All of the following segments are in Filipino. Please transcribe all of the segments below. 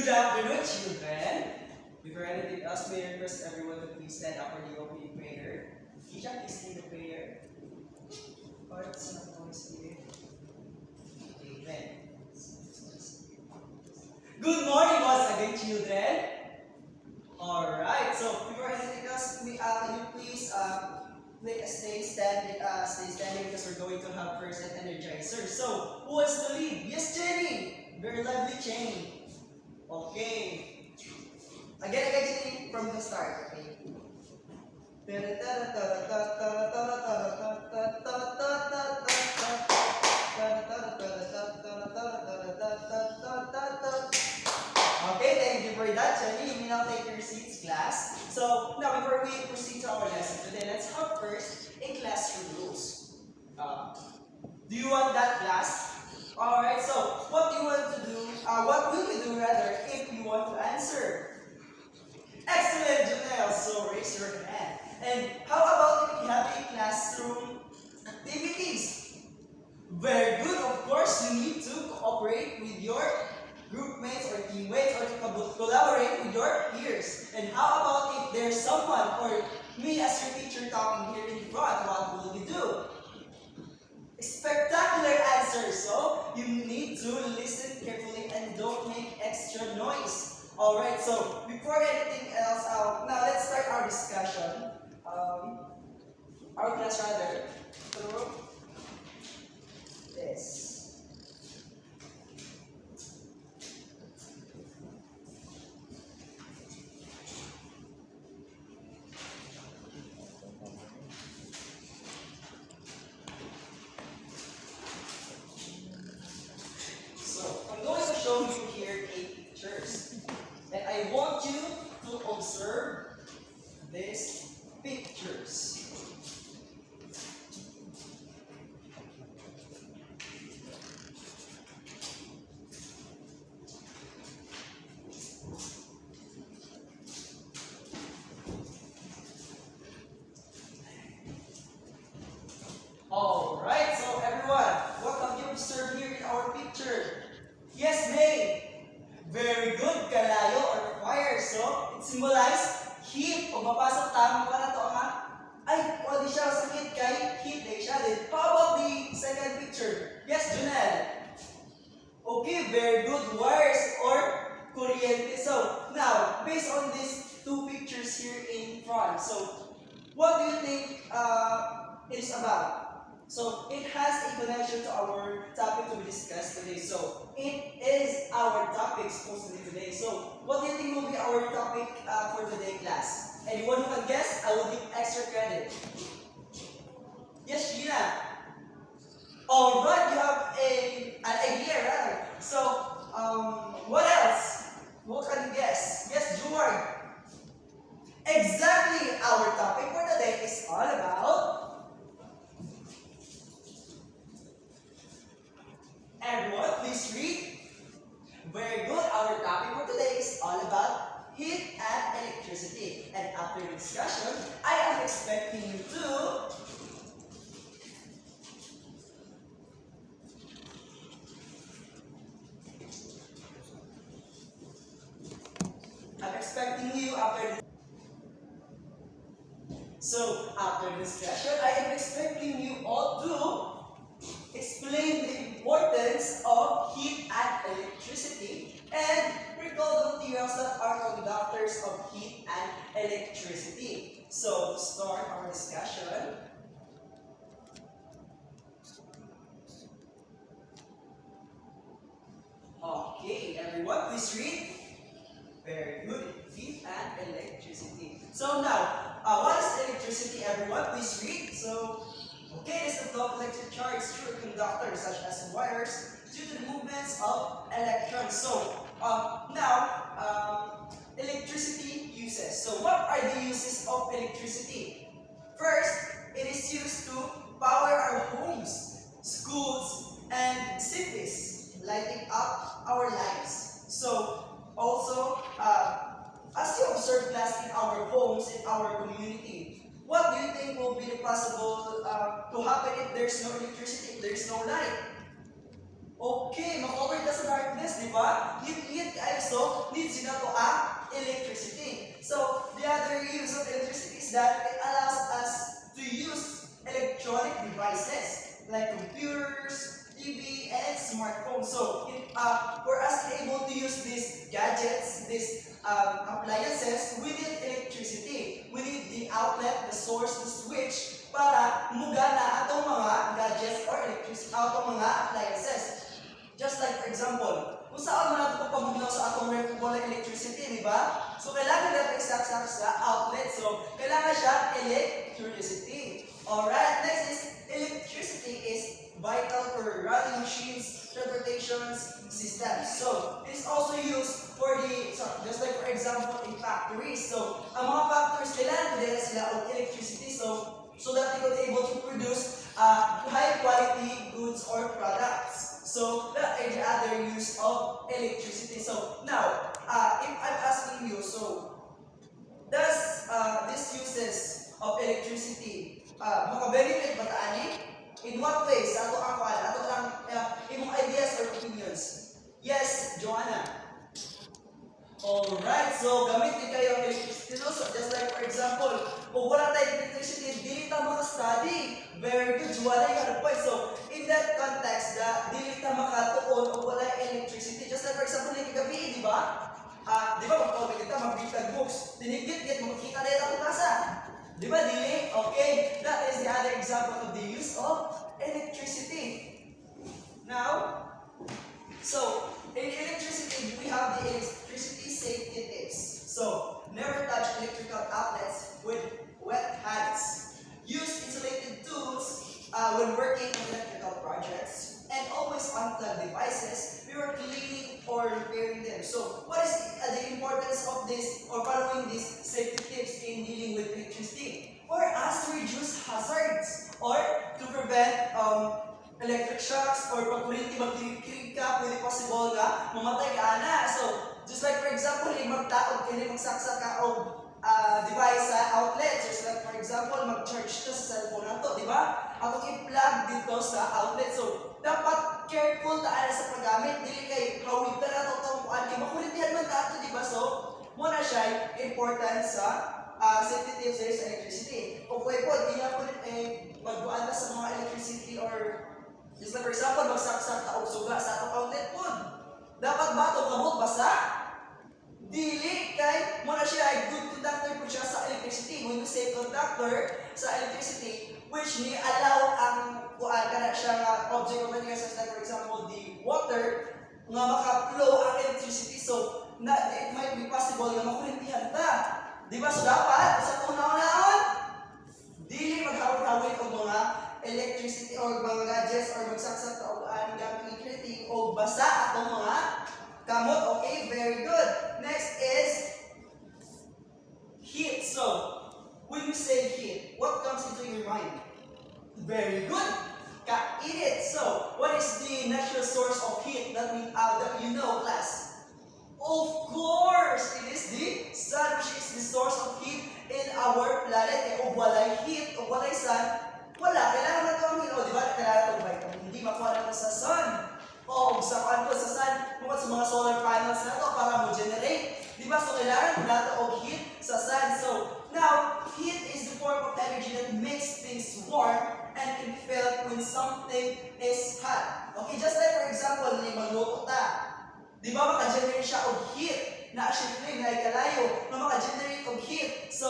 Good afternoon, children. Before anything else, may I request everyone to please stand up for the opening prayer. Isha, please lead the prayer. Father, Son, and Holy Spirit. Amen. Good morning once again, children. Alright, so before anything else, you please stay standing because we're going to have first an energizer. So, who wants to lead? Yes, Jenny! Very lovely, Jenny. Okay. Again, Jenny, from the start, okay? Okay, thank you for that, Jenny. You may now take your seats, class. So, now before we proceed to our lesson today, let's have first a classroom rules. Do you want that, class? Alright, so what do you want to do? What will we do rather if you want to answer? Excellent, Janelle. So raise your hand. And how about if we have a classroom activities? Very good. Of course, you need to cooperate with your group mates or teammates or to collaborate with your peers. And how about if there's someone or me as your teacher talking here in front, what will we do? Spectacular answer. So you need to listen carefully and don't make extra noise. Alright, so before anything else, now let's start our discussion. Our class rather. Through this. Show you here 8 pictures, and I want you to observe these pictures. All right, so everyone, what have you observed here in our picture? Yes, May. Very good. Kalayo or fire. So, it symbolizes heat. Pag mapasok tama pa na to, ha? Ay, wala di siya sakit kay heat. Day siya din. How about the second picture? Yes, Junel. Okay, very good. Wires or kuryente. So, now, based on these 2 pictures here in front, so, what do you think it is about? So, it has a connection to our topic to be discussed today. So, it is our topic supposedly today. So, what do you think will be our topic for today, class? Anyone who can guess, I will give extra credit. Yes, Sheena. Alright, you have an idea, rather. So, what else? What can you guess? Yes, George. Exactly, our topic for today is all about. Everyone, please read. Very good. Our topic for today is all about heat and electricity. And after the discussion, I am expecting you to after the discussion, I am expecting you all to explain the importance of heat and electricity and recall the materials that are conductors of heat and electricity. So, to start our discussion, okay, everyone, please read. Very good. Heat and electricity. So now, what is electricity, everyone? Please read. So, okay, it's the flow of electric charge through conductors such as wires due to the movements of electrons. So, electricity uses. So, what are the uses of electricity? First, it is used to power our homes, schools, and cities, lighting up our lives. So, also, as you observe class in our homes, in our community, what do you think will be the possible to happen if there's no electricity, if there's no light? Okay, makover ka sa darkness, di ba? Heat also needs you to act electricity. So, the other use of electricity is that it allows us to use electronic devices like computers, TV, and smartphones. So, for us to be able to use these gadgets, these appliances, we need electricity. We need the outlet, the source, the switch para mugana atong mga gadgets or electricity, atong mga appliances. Just like for example, kung saan man natin pagpabugnaw sa atong ref wala electricity, di ba? So kailangan natin isaksak sa outlet. So kailangan siya electricity. Alright, next is electricity is vital for running machines, transportation systems. So it is also used for just like for example in factories. So ang mga factories kailangan nila sila of electricity so that they could able to produce high quality goods or products. So that is the other use of electricity. So now, if I'm asking you, so does this uses of electricity maka-benefit ba ta ani? In what ways? Ato ang kuan, ato lang imong ideas or opinions. Yes, Joanna. Alright, so gamit din kayo ang electricity. So just like for example, kung wala tayong electricity, dili ta maka-study. Very good, Joanna, you got a point. So in that context, dili ta makatuon o wala electricity. Just like for example, like gabi, di ba? Di ba magpapagod kita, magbitag books. Tinigit-git, magkita na itong tasa. Di ba, dili? Okay, that is the other example of the use of electricity. Now, so in electricity, we have the electricity safety tips. So, never touch electrical outlets with wet hands. Use insulated tools when working on electrical projects. And always unplug devices before cleaning or repairing them. So, what is the importance of this or following these safety tips in dealing with electricity? For us to reduce hazards or to prevent electric shocks or pag kuryente magkikirig ka, pwede possible nga mamatay ka na. So, just like for example, magtaod kayo, magsaksak ka o device sa outlet. Just like for example, mag-charge ka sa cellphone nato, di ba? Atong i-plug dito sa outlet. So, dapat careful tayo sa paggamit. Dili kay hawig ta nato itong kuan. Kaya makurintihan man tato, di ba? So, muna siya important sa safety tips sa electricity. Kung pwede po, di na po magbuan ta sa mga electricity or just like for example, magsaksak ta og suga sa atong outlet po. Dapat ba ito kamot basa? Dili kay muna siya ay good conductor po siya sa electricity. When we say conductor sa electricity, which ni allow ang kuan kana siya nga object of material such like for example the water nga maka-flow ang electricity. So it might be possible nga makurintihan ta. Di ba? So dapat sa una-unahon dili maghawid-hawid og mga electricity or mga gadgets or magsaksak ta og gamit electricity o basa atong mga kamot. Okay, very good. Next is heat. So, when we say heat, what comes into your mind? Very good. Kainit. So, what is the natural source of heat that you know, class? Of course, it is the sun, which is the source of heat in our planet. Kung walay heat o walay sun, wala. Kailangan na ito ang heat. O, di ba? Kailangan ito vitamin. Hindi makuha na sa sun. O, sa kuhan po sa sun, bukod sa mga solar panels na ito para mo-generate. Di ba? So, kailangan wala ito og heat sa sun. So, now, heat is the form of energy that makes things warm and can be felt when something is hot. Okay, just like for example, magluto ta. Di ba maka-generate siya og heat? Na-shift rin, na ikalayo, na maka-generate og heat. So,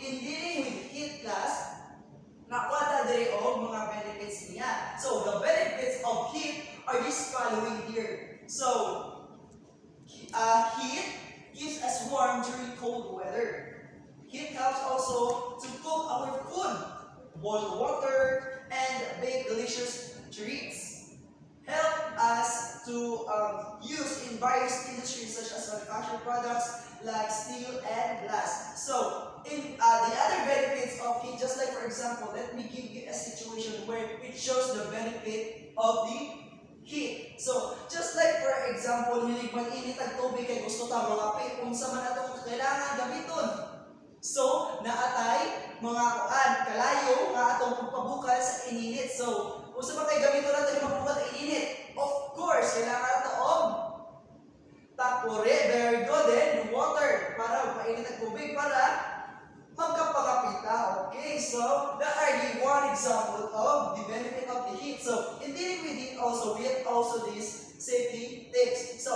in dealing with heat class, nakuha ta diri og mga benefits niya. So, the benefits of heat are these following here. So, heat keeps us warm during cold weather. Heat helps also to cook our food, boil water, and bake delicious treats. Help us to use in various industries such as manufactured products like steel and glass. So, in the other benefits of heat, just like for example, let me give you a situation where it shows the benefit of the heat. So, just like for example, hilig mag-init ang tubig kay gusto ta mga kung sa man atong kailangan gamiton. So, naatay mga kuan kalayo nga atong pagpabukal sa ininit. So, Usa pa kay gamito natin yung magbuhat ay init. Of course, kailangan natin og takore. Very good. Then, water. Para mainit ang tubig para magkapagapita. Okay, so that are the one example of the benefit of the heat. So, in dealing with heat also, we have also these safety tips. So,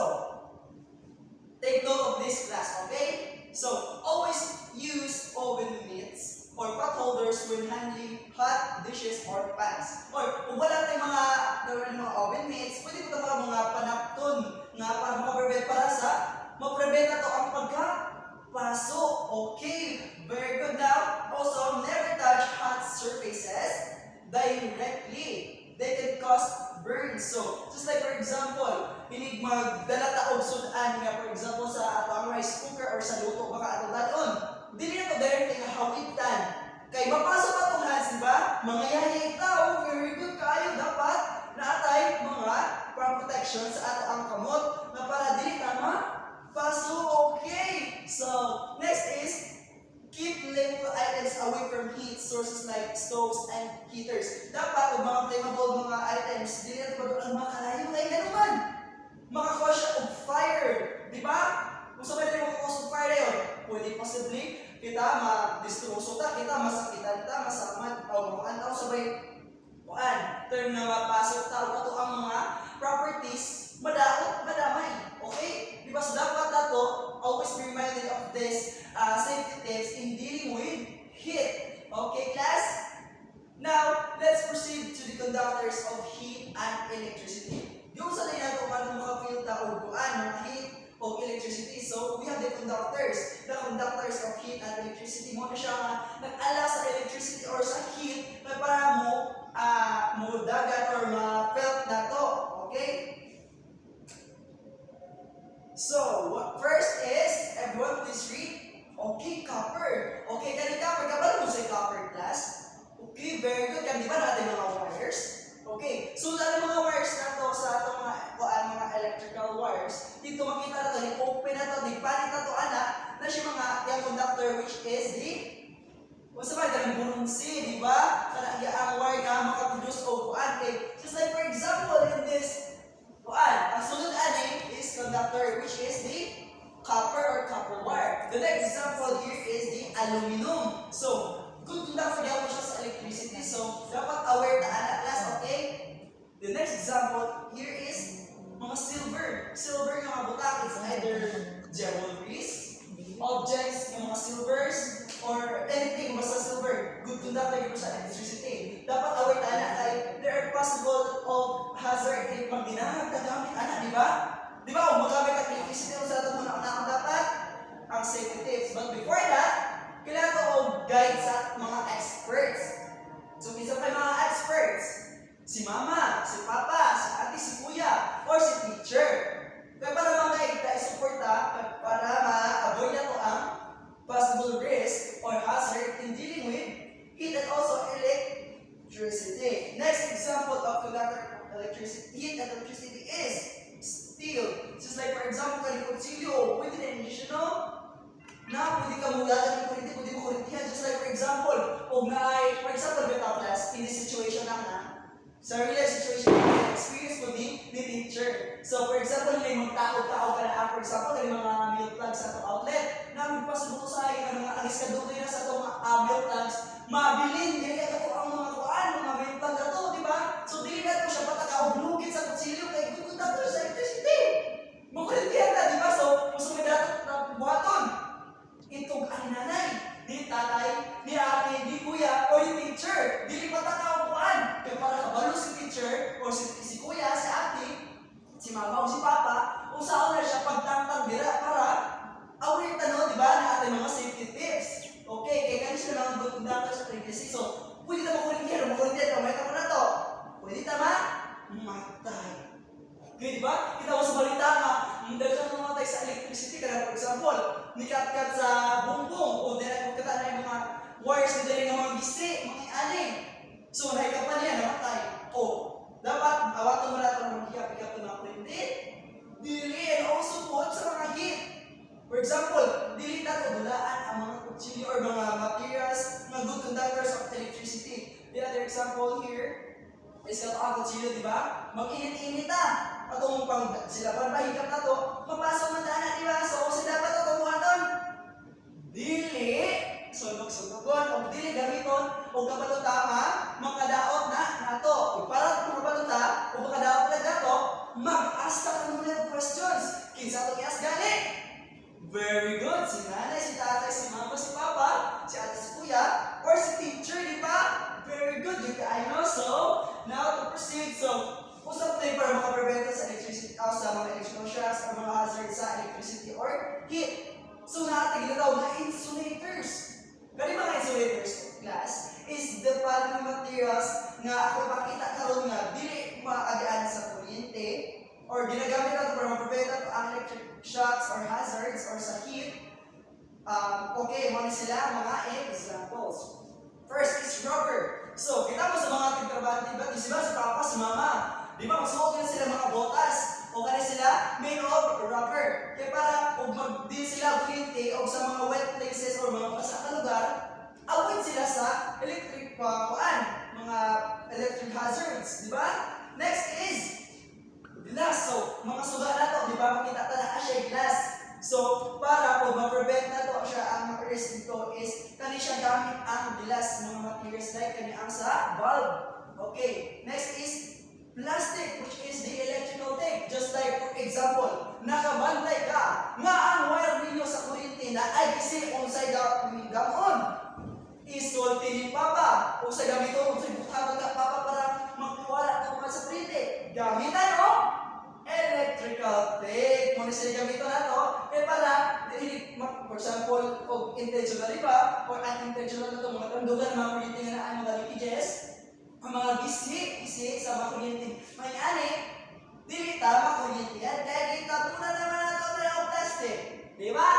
take note of this class, okay? So, always use oven mitts or pot holders when handling hot dishes or pans. Or, kung wala tayong mga oven mitts, pwede ko ito mga panapton nga para makaprevent para sa maprevent na to ang pagkapaso. Okay, very good. Now, also, never touch hot surfaces directly. They can cause burns. So, just like for example, hinig magdala ta og sudan nga for example sa atong rice cooker or sa luto baka atong daton. Dili na to directly nga hawitan. Kay mapasok pa tong hands, di ba? Mga yayay tao, very good kayo dapat naatay mga protection sa ato ang kamot na para dili tama paso. Okay. So, next is keep flammable items away from heat sources like stoves and heaters. Dapat ang mga flammable mga items, dili natin ang mga kalayo kay naman. Makakuha siya of fire. Di ba? Kung sabay tayo makakuha of fire yun, pwede possibly kita ma-distroso ta, kita masakitan ta, masamat, o mga tao sabay term na mapasok tao ato ang mga properties, madamay. Okay? Di ba? So dapat nato always be reminded of this safety tips in dealing with heat. Okay, class? Now, let's proceed to the conductors of heat and electricity. Yung sa nila kung ano makafeel ta o kuan ng heat o electricity. So, we have the conductors. The conductors of heat and electricity. Mo na siya nga nag-ala sa electricity or sa heat na para mo dagat or ma-felt na to. Okay? So, first is, everyone please read. Okay, copper. Okay, kani copper. Kabalo mo sa copper class? Okay, very good. Kan di ba natin mga wires? Okay, so dahil mga wires na to sa itong mga electrical wires, dito makita na to, ni-open na to, ni-palit na to, na siya mga yung conductor which is the what's ba, yung bulunsi, di ba? Kana ang wire na makaproduce o kuan. Okay, just like for example, in this kuan, ang sunod ani is conductor which is the copper or copper wire. The next example here is the aluminum. So, good conductor dapat siya sa electricity. So, dapat aware na anak class, okay? The next example here is mga silver. Silver yung mga butak is either jewelries, objects, yung mga silvers, or anything basta silver. Good conductor yung sa electricity. Dapat aware na anak kay there are possible of hazard if pag ginamit kagamit anak, di ba? Di ba? Kung magamit ang electricity sa ito muna ang dapat ang safety tips. But before that, kailangan ko guide sa mga experts. So, isa pa mga experts. Si mama, si papa, si ate, si kuya, or si teacher. Kaya para mga ita-suporta, para ma-avoid na to ang possible risk or hazard in dealing with heat and also electricity. Next example of conductor electricity, heat and electricity is steel. Just like for example, kutsilyo, pwede na additional na pwede ka mulagan ng kurinti, pwede mo kurintihan. Just like for example, kung for example, beta class, in this situation na sa real life situation, experience mo ni teacher. So for example, may magtao-tao ka na, for example, may mga milk plugs sa itong outlet, na magpasabot sa akin, mga aliskaduto na sa itong milk plugs, mabilin, ganyan ako ang mga kuan, mga milk plug na to, di ba? So dili na ito siya patakaoblugit sa kutsilyo, kay good conductor sa electricity. Makurintihan na, di ba? So, gusto mo dapat na buhaton. Itong ang nanay, ni tatay, ni ate, ni kuya, o ni teacher. Dili patakaupuan. Kaya para kabalo si teacher, o si kuya, si ate, si mama, o si papa, usaon na siya pagtangtang dira para aware tanong, di ba, na ating mga safety tips. Okay, kaya kanis na lang ang conductor sa pregnancy. So, pwede na makurintihan, may tama na to. Pwede tama? Matay. Okay, di ba? Kita mo sa balita nga, dagdag na matay sa electricity. Kaya for example, nikat-kat sa bumbong o dahil kung kata na yung mga wires na dahil ng mga gisi, mga aling. So, nahikapan niya, namatay. O, dapat, awatan mo natin ng hikap-hikap na mga printed. Dili, and also po sa mga heat. For example, dili natin dulaan ang mga kutsilyo or mga materials, mga good conductors of electricity. The other example here is kataakot sila, di ba? Mag-init-init na. Atong pang sila pang bahigap na to, mapasok man na, di ba? So, kung sila pa ito kumuhaton, dili, sunog-sunogon, o dili gamiton, o kapaluta nga, makadaot na nato. Para kung kapaluta, o makadaot na nato, mag-asta ka muna ng questions. Kinsa itong i-ask gani? Very good. Si nanay, si tatay, si mama, si papa, si ate, si kuya, or si teacher, di ba? Very good. You can know. So, now to proceed. So, usap tayo para makaprevent sa electricity, sa mga electrical shocks, or mga hazards sa electricity or heat. So, natin daw na insulators. Pero yung mga insulators, class, is the following materials nga ako makita karon nga dili maagaan sa kuryente or ginagamit natin para ma-prevent ang electric shocks or hazards or sa heat. Okay, mga sila mga examples. First is rubber. So, kita mo sa mga tigtrabaho, diba? Di ba si papa, si mama? Di ba, magsuot na sila mga botas? O kaya sila made of rubber. Kaya para kung mag-deal sila kuryente o sa mga wet places or mga basa na lugar, avoid sila sa electric mga electric hazards. Di ba? Next is glass. So, mga suga na to, di ba? Makita na siya glass. So, para kung ma-prevent na to siya, ang materials dito is kani siya gamit ang glass, mga materials like kani ang sa bulb. Okay, next is plastic, which is the electrical tape. Just like, for example, nakabantay ka nga ang wire ninyo sa kuryente na ay kasi unsay gamon. Isulti ni papa. Unsay gamiton, unsay bukhaton ka papa para magkuwala ka sa kuryente. Gamitan o electrical tape. Muna sila gamiton na to, para, for example, intentionally ba, or unintentional na to, mga tandugan, mga kuryente nga na ang mga leakages, ang mga gisi sa mga kuryente. May ani, dili tama kuryente yan. Kaya dito, muna naman na ito ng plastic. Di ba?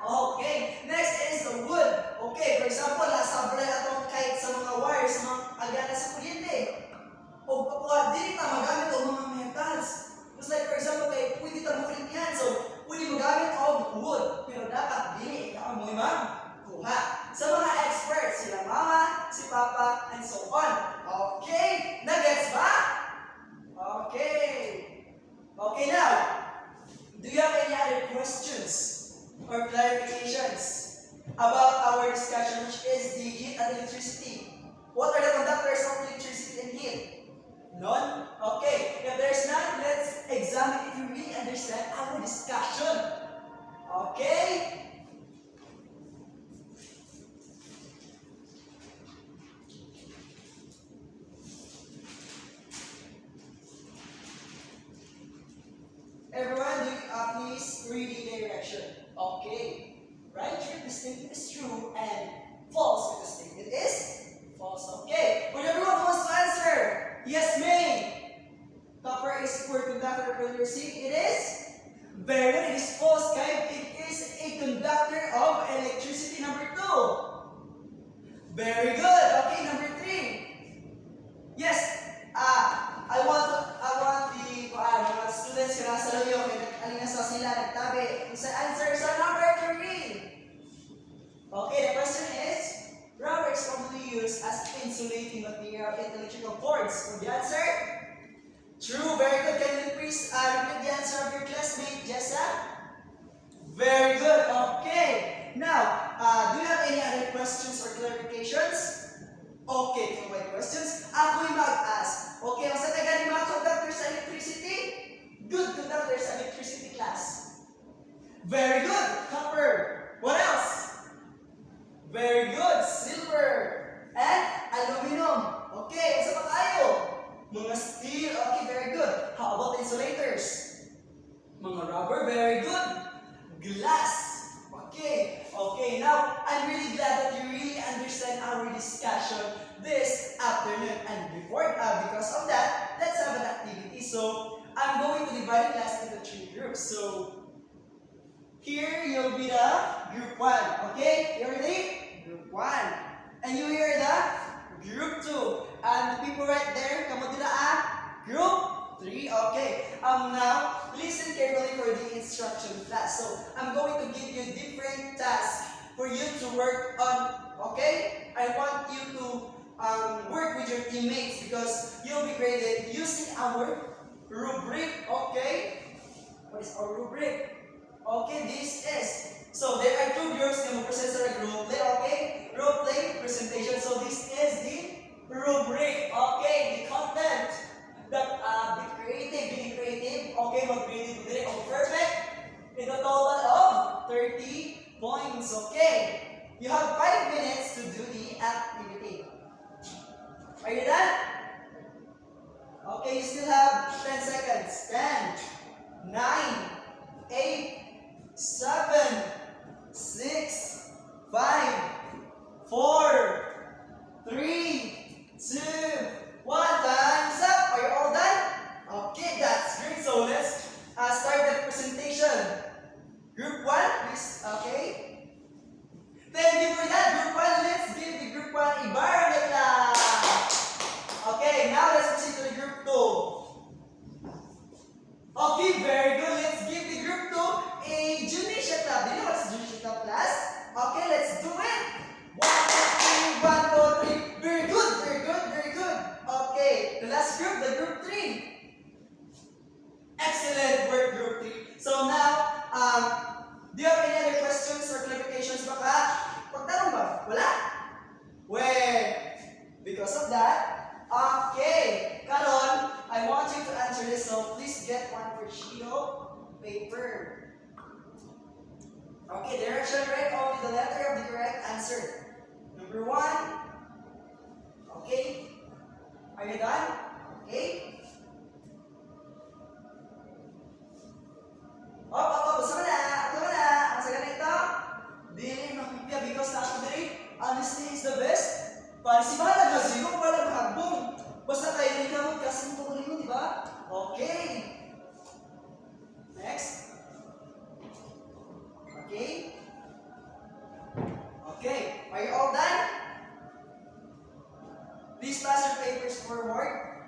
Okay. Next is the wood. Okay, for example, nasablay atong kahit sa mga wires, mga agana sa kuryente. O dili ta magamit o mga metals. Just like, for example, pwede ta kuryente yan. So, pwede magamit of wood. Pero dapat dili ikaw mo kuha. Sa mga experts, sila mama, si papa, and so on. Okay? Nagets ba? Okay. Okay, now, do you have any other questions or clarifications about our discussion, which is the heat and electricity? What are the conductors of electricity and heat? None? Okay. If there's none, let's examine if you really understand our discussion. Okay? Everyone, please read the direction. Okay. Right here, the statement is true, and false if the statement is false. Okay. Would everyone wants to answer? Yes, May. Copper is for conductor of electricity. It is? Very good. It is false, guys. It is a conductor of electricity. Number 2. Very good. Okay, number 3. Yes. I want the mga students yung nasa luyo, alingasaw sila, nagtabi. Sa answer sa number 3. Okay, the question is, rubber is commonly used as insulating material in electrical cords. For the answer? True, very good. Can you please repeat the answer of your classmate, Jessa? Very good. Okay. Now, do you have any other questions or clarifications? Okay, for my questions, ako'y mag-ask. Okay, ang sa taga ni mga conductors sa electricity? Good conductors sa electricity class. Very good. Copper. What else? Very good. Silver. And aluminum. Okay, isa pa tayo? Mga steel. Okay, very good. How about insulators? Mga rubber. Very good. Glass. Okay. Okay, now, I'm really glad that you really understand our discussion this afternoon. And because of that, let's have an activity. So, I'm going to divide the class into 3 groups. So, here you'll be the group 1. Okay? You ready? Group 1. And you hear the group 2. And the people right there, kamu dila group 3. Okay. Now, listen carefully for the instruction class. So, I'm going to give you different tasks for you to work on. Okay? I want you to work with your teammates because you'll be graded using our rubric. Okay? What is our rubric? Okay, this is. So there are two groups na mag-present sa role play. Okay? Role play, presentation. So this is the rubric. Okay? The content. That be creative, being creative. Okay, mag-creative today. Okay, perfect. In a total of 30 points. Okay? You have 5 minutes to do the activity. Are you done? Okay, you still have 10 seconds. 10, 9, 8, 7, 6, 5, 4, 3, 2, 1. Time's up. Are you all done? Okay, that's great. So let's start the presentation. Group 1, please. Okay. Thank you for that, Group 1. Let's give the Group 1 a bar of applause. Okay, now let's proceed to the Group 2. Okay, very good. Let's give the Group 2 a Junisha clap. Do you know what's Junisha clap, class? Okay, let's do it. 1, 2, 3, 1, 2, 3. Very good, very good, very good. Okay, the last group, the Group 3. Excellent work, Group 3. So now, do you have any other questions or clarifications baka? Pagtanong ba? Wala? Well, because of that, okay, Karon, I want you to answer this, so please get one for Shido paper. Okay, direction right, only the letter of the correct answer. Number 1. Okay. Are you done? Okay. Basta na. Ito na. Ang saga na ito. Dili makipya because na ako dili. Honesty is the best. Parisibahan na gasigong pala mahabong. Basta kayo rin ka mo kasi mo tuloy mo, di ba? Okay. Next. Okay. Okay. Are you all done? Please pass your papers forward.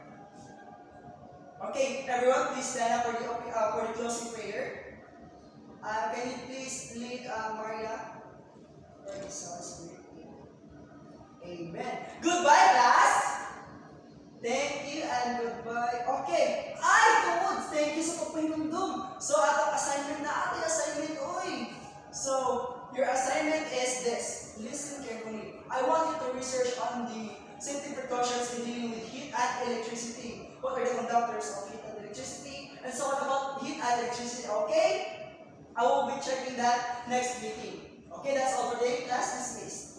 Okay, everyone, please stand up for the closing prayer. Can you please lead Maria? Amen. Goodbye, class. Thank you and goodbye. Okay. Ay, good. Thank you sa pagpahinumdum. So, atong assignment na ating assignment, oy. So, your assignment is this. Listen carefully. I want you to research on the safety precautions in dealing with heat and electricity. What are the conductors of heat and electricity? And so, what about heat and electricity? Okay? I will be checking that next meeting. Okay, that's all for today. Class dismissed.